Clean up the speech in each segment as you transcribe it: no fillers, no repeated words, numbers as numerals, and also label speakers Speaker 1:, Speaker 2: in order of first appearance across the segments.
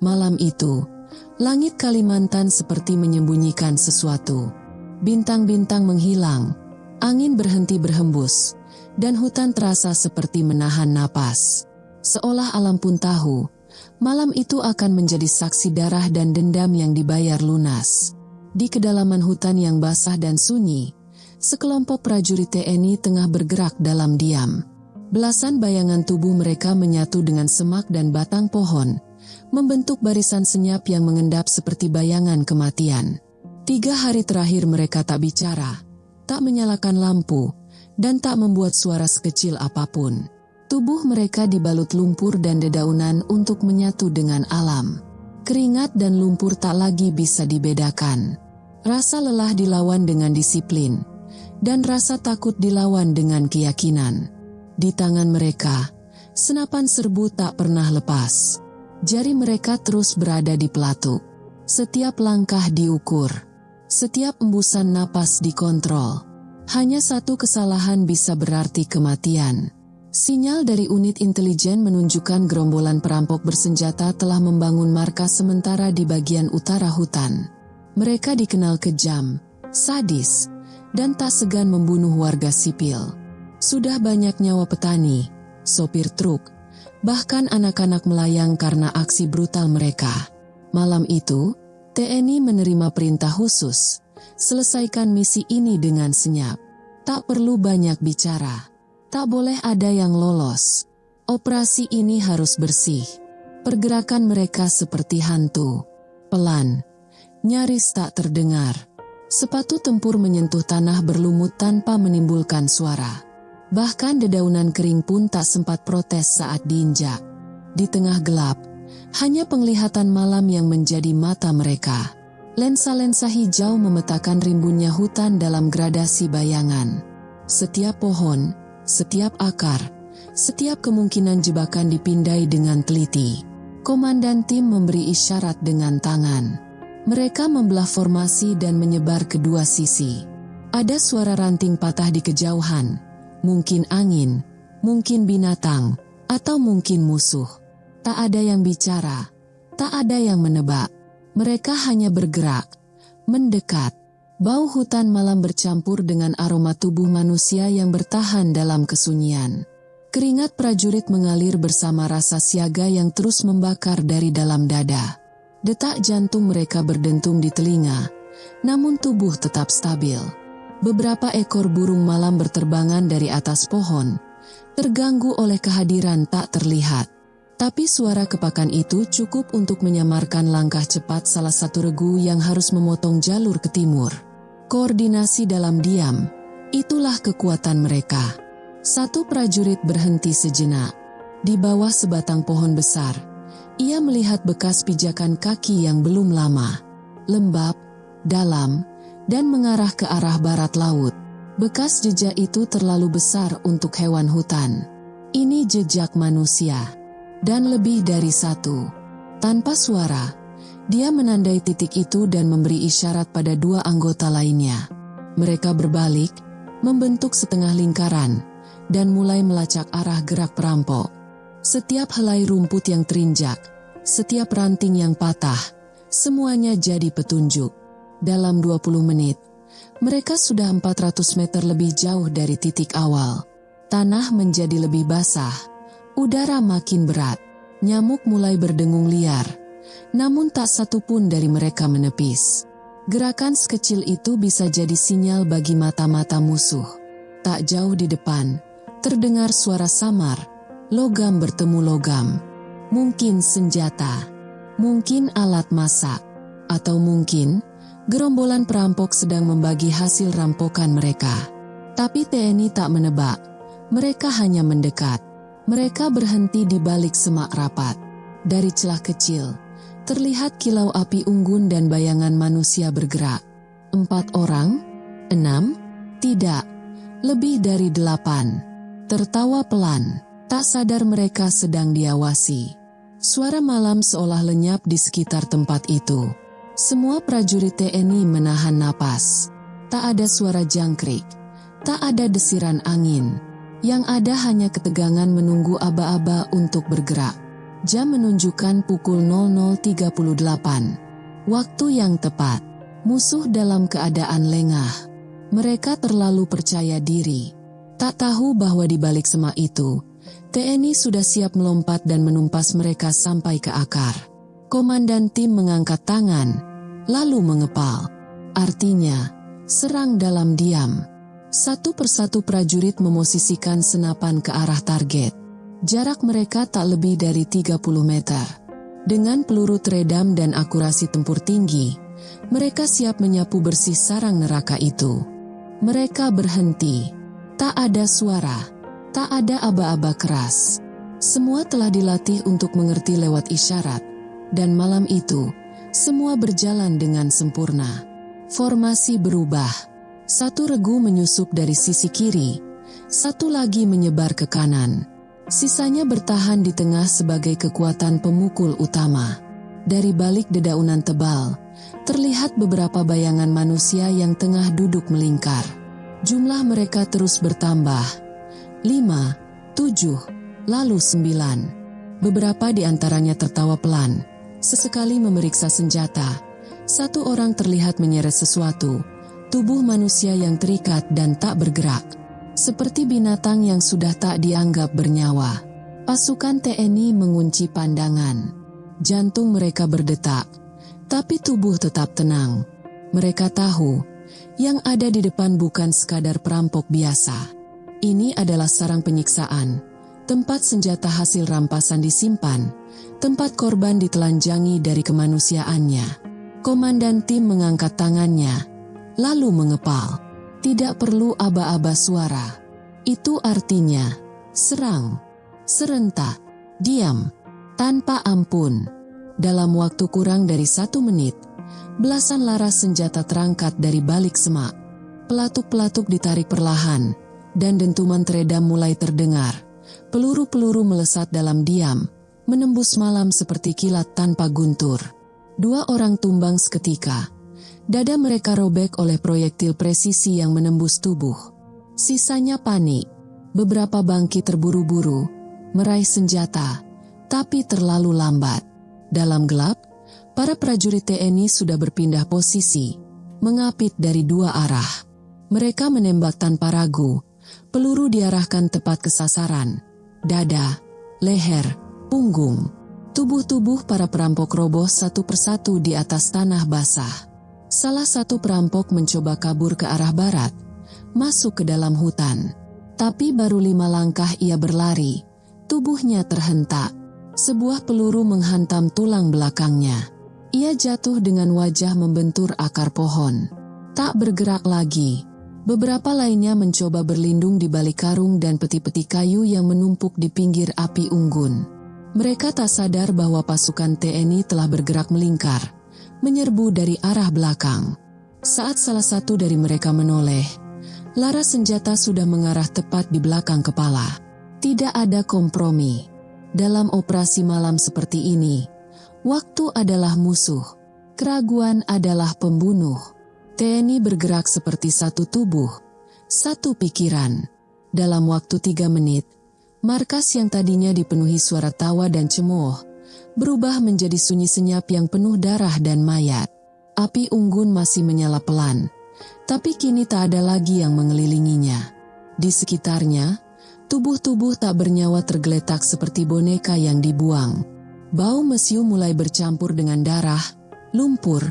Speaker 1: Malam itu, langit Kalimantan seperti menyembunyikan sesuatu. Bintang-bintang menghilang, angin berhenti berhembus, dan hutan terasa seperti menahan napas. Seolah alam pun tahu, malam itu akan menjadi saksi darah dan dendam yang dibayar lunas. Di kedalaman hutan yang basah dan sunyi, sekelompok prajurit TNI tengah bergerak dalam diam. Belasan bayangan tubuh mereka menyatu dengan semak dan batang pohon, membentuk barisan senyap yang mengendap seperti bayangan kematian. 3 hari terakhir mereka tak bicara, tak menyalakan lampu, dan tak membuat suara sekecil apapun. Tubuh mereka dibalut lumpur dan dedaunan untuk menyatu dengan alam. Keringat dan lumpur tak lagi bisa dibedakan. Rasa lelah dilawan dengan disiplin, dan rasa takut dilawan dengan keyakinan. Di tangan mereka, senapan serbu tak pernah lepas. Jari mereka terus berada di pelatuk. Setiap langkah diukur, setiap embusan napas dikontrol. Hanya satu kesalahan bisa berarti kematian. Sinyal dari unit intelijen menunjukkan gerombolan perampok bersenjata telah membangun markas sementara di bagian utara hutan. Mereka dikenal kejam, sadis, dan tak segan membunuh warga sipil. Sudah banyak nyawa petani, sopir truk, bahkan anak-anak melayang karena aksi brutal mereka. Malam itu, TNI menerima perintah khusus, selesaikan misi ini dengan senyap. Tak perlu banyak bicara, tak boleh ada yang lolos. Operasi ini harus bersih. Pergerakan mereka seperti hantu, pelan, nyaris tak terdengar. Sepatu tempur menyentuh tanah berlumut tanpa menimbulkan suara. Bahkan dedaunan kering pun tak sempat protes saat diinjak. Di tengah gelap, hanya penglihatan malam yang menjadi mata mereka. Lensa-lensa hijau memetakan rimbunnya hutan dalam gradasi bayangan. Setiap pohon, setiap akar, setiap kemungkinan jebakan dipindai dengan teliti. Komandan tim memberi isyarat dengan tangan. Mereka membelah formasi dan menyebar kedua sisi. Ada suara ranting patah di kejauhan. Mungkin angin, mungkin binatang, atau mungkin musuh. Tak ada yang bicara, tak ada yang menebak. Mereka hanya bergerak, mendekat. Bau hutan malam bercampur dengan aroma tubuh manusia yang bertahan dalam kesunyian. Keringat prajurit mengalir bersama rasa siaga yang terus membakar dari dalam dada. Detak jantung mereka berdentum di telinga, namun tubuh tetap stabil. Beberapa ekor burung malam berterbangan dari atas pohon, terganggu oleh kehadiran tak terlihat. Tapi suara kepakan itu cukup untuk menyamarkan langkah cepat salah satu regu yang harus memotong jalur ke timur. Koordinasi dalam diam, itulah kekuatan mereka. Satu prajurit berhenti sejenak. Di bawah sebatang pohon besar, ia melihat bekas pijakan kaki yang belum lama. Lembab, dalam, dan mengarah ke arah barat laut. Bekas jejak itu terlalu besar untuk hewan hutan. Ini jejak manusia. Dan lebih dari satu. Tanpa suara, dia menandai titik itu dan memberi isyarat pada 2 anggota lainnya. Mereka berbalik, membentuk setengah lingkaran, dan mulai melacak arah gerak perampok. Setiap helai rumput yang terinjak, setiap ranting yang patah, semuanya jadi petunjuk. Dalam 20 menit, mereka sudah 400 meter lebih jauh dari titik awal. Tanah menjadi lebih basah, udara makin berat, nyamuk mulai berdengung liar, namun tak satu pun dari mereka menepis. Gerakan sekecil itu bisa jadi sinyal bagi mata-mata musuh. Tak jauh di depan, terdengar suara samar, logam bertemu logam. Mungkin senjata, mungkin alat masak, atau mungkin gerombolan perampok sedang membagi hasil rampokan mereka. Tapi TNI tak menebak, mereka hanya mendekat. Mereka berhenti di balik semak rapat. Dari celah kecil, terlihat kilau api unggun dan bayangan manusia bergerak. 4 orang? 6? Tidak, lebih dari 8. Tertawa pelan, tak sadar mereka sedang diawasi. Suara malam seolah lenyap di sekitar tempat itu. Semua prajurit TNI menahan napas. Tak ada suara jangkrik, tak ada desiran angin. Yang ada hanya ketegangan menunggu aba-aba untuk bergerak. Jam menunjukkan pukul 00.38. Waktu yang tepat. Musuh dalam keadaan lengah. Mereka terlalu percaya diri. Tak tahu bahwa di balik semak itu, TNI sudah siap melompat dan menumpas mereka sampai ke akar. Komandan tim mengangkat tangan, lalu mengepal. Artinya, serang dalam diam. Satu persatu prajurit memosisikan senapan ke arah target. Jarak mereka tak lebih dari 30 meter. Dengan peluru teredam dan akurasi tempur tinggi, mereka siap menyapu bersih sarang neraka itu. Mereka berhenti. Tak ada suara, tak ada aba-aba keras. Semua telah dilatih untuk mengerti lewat isyarat, dan malam itu, semua berjalan dengan sempurna. Formasi berubah. Satu regu menyusup dari sisi kiri, satu lagi menyebar ke kanan. Sisanya bertahan di tengah sebagai kekuatan pemukul utama. Dari balik dedaunan tebal, terlihat beberapa bayangan manusia yang tengah duduk melingkar. Jumlah mereka terus bertambah. 5, 7, lalu 9. Beberapa di antaranya tertawa pelan. Sesekali memeriksa senjata. Satu orang terlihat menyeret sesuatu. Tubuh manusia yang terikat dan tak bergerak. Seperti binatang yang sudah tak dianggap bernyawa. Pasukan TNI mengunci pandangan. Jantung mereka berdetak, tapi tubuh tetap tenang. Mereka tahu, yang ada di depan bukan sekadar perampok biasa. Ini adalah sarang penyiksaan, tempat senjata hasil rampasan disimpan, tempat korban ditelanjangi dari kemanusiaannya. Komandan tim mengangkat tangannya, lalu mengepal. Tidak perlu aba-aba suara. Itu artinya, serang, serentak, diam, tanpa ampun. Dalam waktu kurang dari 1 menit, belasan laras senjata terangkat dari balik semak. Pelatuk-pelatuk ditarik perlahan, dan dentuman teredam mulai terdengar. Peluru-peluru melesat dalam diam, menembus malam seperti kilat tanpa guntur. 2 orang tumbang seketika. Dada mereka robek oleh proyektil presisi yang menembus tubuh. Sisanya panik. Beberapa bangkit terburu-buru, meraih senjata, tapi terlalu lambat. Dalam gelap, para prajurit TNI sudah berpindah posisi, mengapit dari 2 arah. Mereka menembak tanpa ragu. Peluru diarahkan tepat ke sasaran. Dada, leher, punggung. Tubuh-tubuh para perampok roboh satu persatu di atas tanah basah. Salah satu perampok mencoba kabur ke arah barat, masuk ke dalam hutan. Tapi baru 5 langkah ia berlari, tubuhnya terhentak. Sebuah peluru menghantam tulang belakangnya. Ia jatuh dengan wajah membentur akar pohon. Tak bergerak lagi. Beberapa lainnya mencoba berlindung di balik karung dan peti-peti kayu yang menumpuk di pinggir api unggun. Mereka tak sadar bahwa pasukan TNI telah bergerak melingkar, menyerbu dari arah belakang. Saat salah satu dari mereka menoleh, laras senjata sudah mengarah tepat di belakang kepala. Tidak ada kompromi. Dalam operasi malam seperti ini, waktu adalah musuh, keraguan adalah pembunuh. TNI bergerak seperti satu tubuh, satu pikiran. Dalam waktu 3 menit, markas yang tadinya dipenuhi suara tawa dan cemooh, berubah menjadi sunyi senyap yang penuh darah dan mayat. Api unggun masih menyala pelan, tapi kini tak ada lagi yang mengelilinginya. Di sekitarnya, tubuh-tubuh tak bernyawa tergeletak seperti boneka yang dibuang. Bau mesiu mulai bercampur dengan darah, lumpur,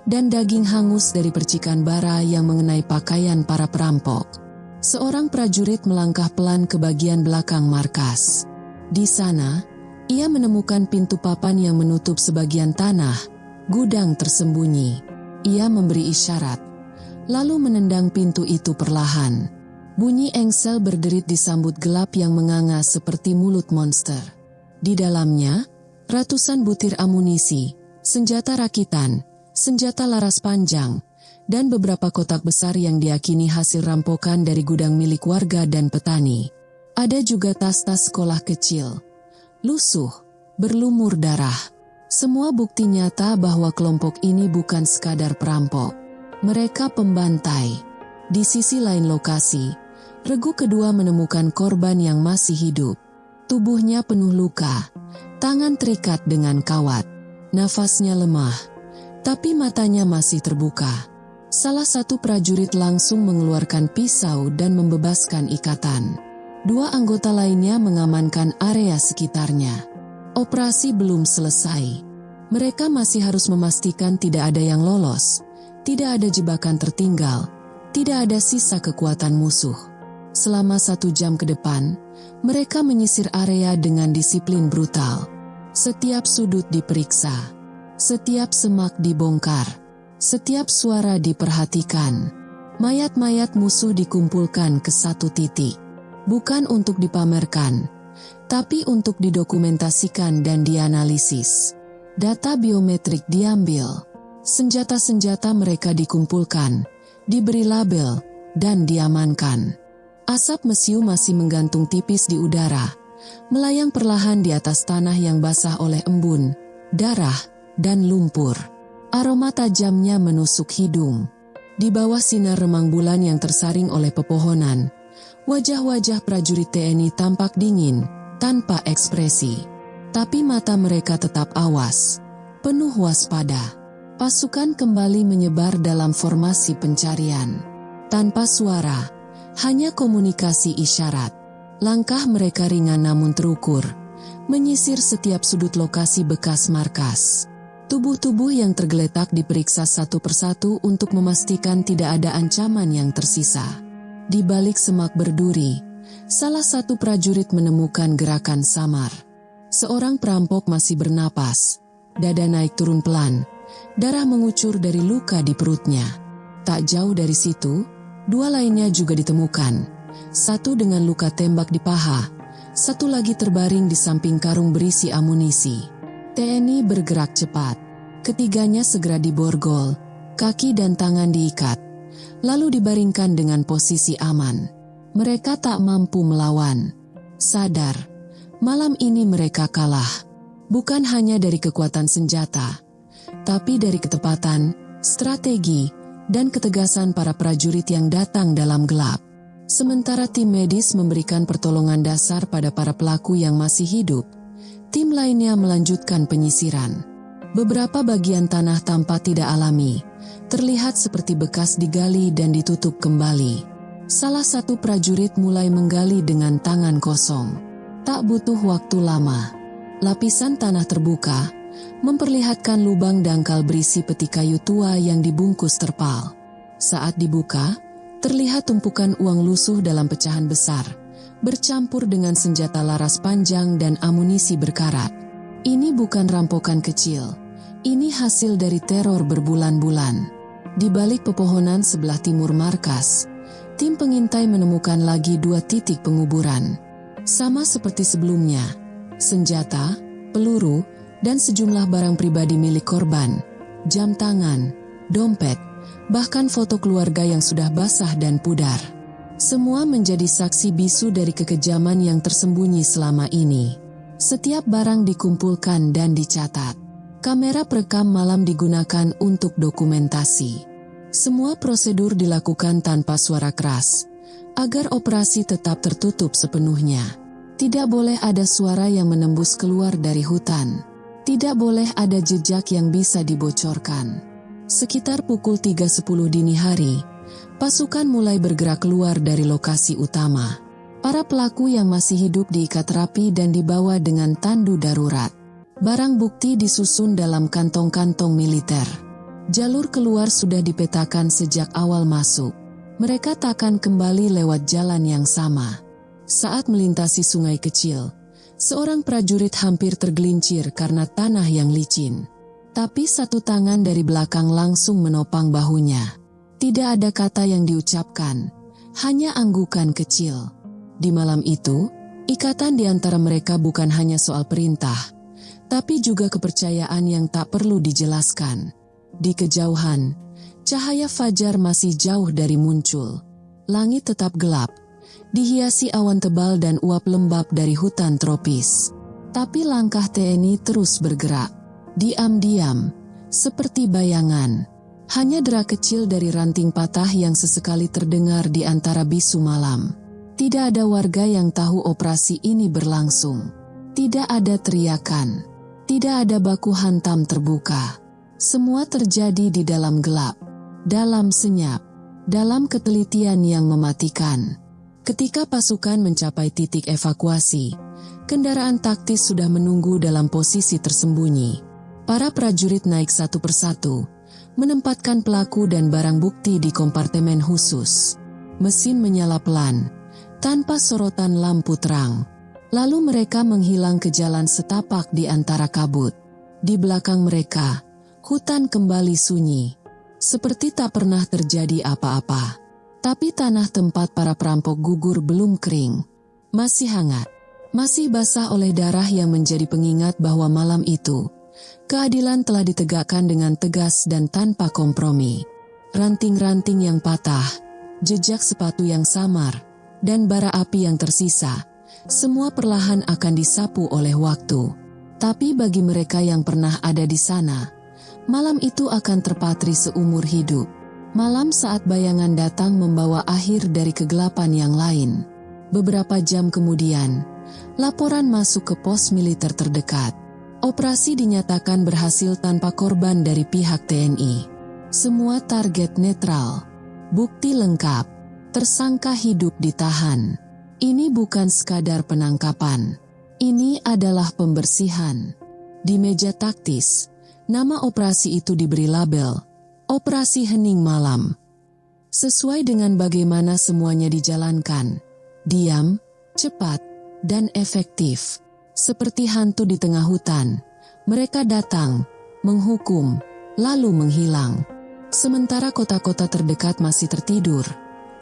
Speaker 1: dan daging hangus dari percikan bara yang mengenai pakaian para perampok. Seorang prajurit melangkah pelan ke bagian belakang markas. Di sana, ia menemukan pintu papan yang menutup sebagian tanah, gudang tersembunyi. Ia memberi isyarat, lalu menendang pintu itu perlahan. Bunyi engsel berderit disambut gelap yang menganga seperti mulut monster. Di dalamnya, ratusan butir amunisi, senjata rakitan, senjata laras panjang, dan beberapa kotak besar yang diyakini hasil rampokan dari gudang milik warga dan petani. Ada juga tas-tas sekolah kecil, lusuh, berlumur darah. Semua bukti nyata bahwa kelompok ini bukan sekadar perampok. Mereka pembantai. Di sisi lain lokasi, regu kedua menemukan korban yang masih hidup. Tubuhnya penuh luka, Tangan terikat dengan kawat. Nafasnya lemah, tapi matanya masih terbuka. Salah satu prajurit langsung mengeluarkan pisau dan membebaskan ikatan. 2 anggota lainnya mengamankan area sekitarnya. Operasi belum selesai. Mereka masih harus memastikan tidak ada yang lolos, tidak ada jebakan tertinggal, tidak ada sisa kekuatan musuh. Selama 1 jam ke depan, mereka menyisir area dengan disiplin brutal. Setiap sudut diperiksa, setiap semak dibongkar, setiap suara diperhatikan. Mayat-mayat musuh dikumpulkan ke satu titik, bukan untuk dipamerkan, tapi untuk didokumentasikan dan dianalisis. Data biometrik diambil, senjata-senjata mereka dikumpulkan, diberi label, dan diamankan. Asap mesiu masih menggantung tipis di udara, melayang perlahan di atas tanah yang basah oleh embun, darah, dan lumpur. Aroma tajamnya menusuk hidung. Di bawah sinar remang bulan yang tersaring oleh pepohonan, wajah-wajah prajurit TNI tampak dingin, tanpa ekspresi. Tapi mata mereka tetap awas, penuh waspada. Pasukan kembali menyebar dalam formasi pencarian. Tanpa suara, hanya komunikasi isyarat. Langkah mereka ringan namun terukur, menyisir setiap sudut lokasi bekas markas. Tubuh-tubuh yang tergeletak diperiksa satu persatu untuk memastikan tidak ada ancaman yang tersisa. Di balik semak berduri, salah satu prajurit menemukan gerakan samar. Seorang perampok masih bernapas, dada naik turun pelan, darah mengucur dari luka di perutnya. Tak jauh dari situ, 2 lainnya juga ditemukan. Satu dengan luka tembak di paha, satu lagi terbaring di samping karung berisi amunisi. TNI bergerak cepat. Ketiganya segera diborgol, kaki dan tangan diikat, lalu dibaringkan dengan posisi aman. Mereka tak mampu melawan. Sadar, malam ini mereka kalah. Bukan hanya dari kekuatan senjata, tapi dari ketepatan, strategi, dan ketegasan para prajurit yang datang dalam gelap. Sementara tim medis memberikan pertolongan dasar pada para pelaku yang masih hidup, tim lainnya melanjutkan penyisiran. Beberapa bagian tanah tampak tidak alami, terlihat seperti bekas digali dan ditutup kembali. Salah satu prajurit mulai menggali dengan tangan kosong. Tak butuh waktu lama, lapisan tanah terbuka, memperlihatkan lubang dangkal berisi peti kayu tua yang dibungkus terpal. Saat dibuka, terlihat tumpukan uang lusuh dalam pecahan besar, bercampur dengan senjata laras panjang dan amunisi berkarat. Ini bukan rampokan kecil, ini hasil dari teror berbulan-bulan. Di balik pepohonan sebelah timur markas, tim pengintai menemukan lagi 2 titik penguburan. Sama seperti sebelumnya, senjata, peluru, dan sejumlah barang pribadi milik korban, jam tangan, dompet, bahkan foto keluarga yang sudah basah dan pudar. Semua menjadi saksi bisu dari kekejaman yang tersembunyi selama ini. Setiap barang dikumpulkan dan dicatat. Kamera perekam malam digunakan untuk dokumentasi. Semua prosedur dilakukan tanpa suara keras, agar operasi tetap tertutup sepenuhnya. Tidak boleh ada suara yang menembus keluar dari hutan. Tidak boleh ada jejak yang bisa dibocorkan. Sekitar pukul 3.10 dini hari, pasukan mulai bergerak keluar dari lokasi utama. Para pelaku yang masih hidup diikat rapi dan dibawa dengan tandu darurat. Barang bukti disusun dalam kantong-kantong militer. Jalur keluar sudah dipetakan sejak awal masuk. Mereka takkan kembali lewat jalan yang sama. Saat melintasi sungai kecil, seorang prajurit hampir tergelincir karena tanah yang licin. Tapi satu tangan dari belakang langsung menopang bahunya. Tidak ada kata yang diucapkan, hanya anggukan kecil. Di malam itu, ikatan di antara mereka bukan hanya soal perintah, tapi juga kepercayaan yang tak perlu dijelaskan. Di kejauhan, cahaya fajar masih jauh dari muncul. Langit tetap gelap, dihiasi awan tebal dan uap lembab dari hutan tropis. Tapi langkah TNI terus bergerak. Diam-diam, seperti bayangan. Hanya dera kecil dari ranting patah yang sesekali terdengar di antara bisu malam. Tidak ada warga yang tahu operasi ini berlangsung. Tidak ada teriakan, tidak ada baku hantam terbuka. Semua terjadi di dalam gelap, dalam senyap, dalam ketelitian yang mematikan. Ketika pasukan mencapai titik evakuasi, kendaraan taktis sudah menunggu dalam posisi tersembunyi. Para prajurit naik satu persatu, menempatkan pelaku dan barang bukti di kompartemen khusus. Mesin menyala pelan, tanpa sorotan lampu terang. Lalu mereka menghilang ke jalan setapak di antara kabut. Di belakang mereka, hutan kembali sunyi, seperti tak pernah terjadi apa-apa. Tapi tanah tempat para perampok gugur belum kering, masih hangat, masih basah oleh darah yang menjadi pengingat bahwa malam itu, keadilan telah ditegakkan dengan tegas dan tanpa kompromi. Ranting-ranting yang patah, jejak sepatu yang samar, dan bara api yang tersisa, semua perlahan akan disapu oleh waktu. Tapi bagi mereka yang pernah ada di sana, malam itu akan terpatri seumur hidup. Malam saat bayangan datang membawa akhir dari kegelapan yang lain. Beberapa jam kemudian, laporan masuk ke pos militer terdekat. Operasi dinyatakan berhasil tanpa korban dari pihak TNI. Semua target netral, bukti lengkap, tersangka hidup ditahan. Ini bukan sekadar penangkapan. Ini adalah pembersihan. Di meja taktis, nama operasi itu diberi label Operasi Hening Malam. Sesuai dengan bagaimana semuanya dijalankan, diam, cepat, dan efektif. Seperti hantu di tengah hutan, mereka datang, menghukum, lalu menghilang. Sementara kota-kota terdekat masih tertidur,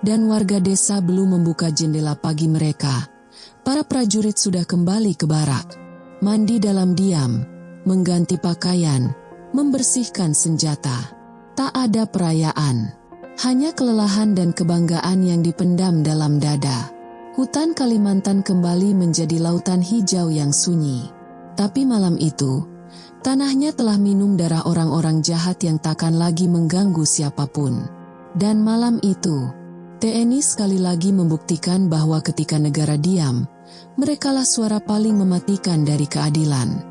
Speaker 1: dan warga desa belum membuka jendela pagi mereka, para prajurit sudah kembali ke barak. Mandi dalam diam, mengganti pakaian, membersihkan senjata. Tak ada perayaan, hanya kelelahan dan kebanggaan yang dipendam dalam dada. Hutan Kalimantan kembali menjadi lautan hijau yang sunyi. Tapi malam itu, tanahnya telah minum darah orang-orang jahat yang takkan lagi mengganggu siapapun. Dan malam itu, TNI sekali lagi membuktikan bahwa ketika negara diam, merekalah suara paling mematikan dari keadilan.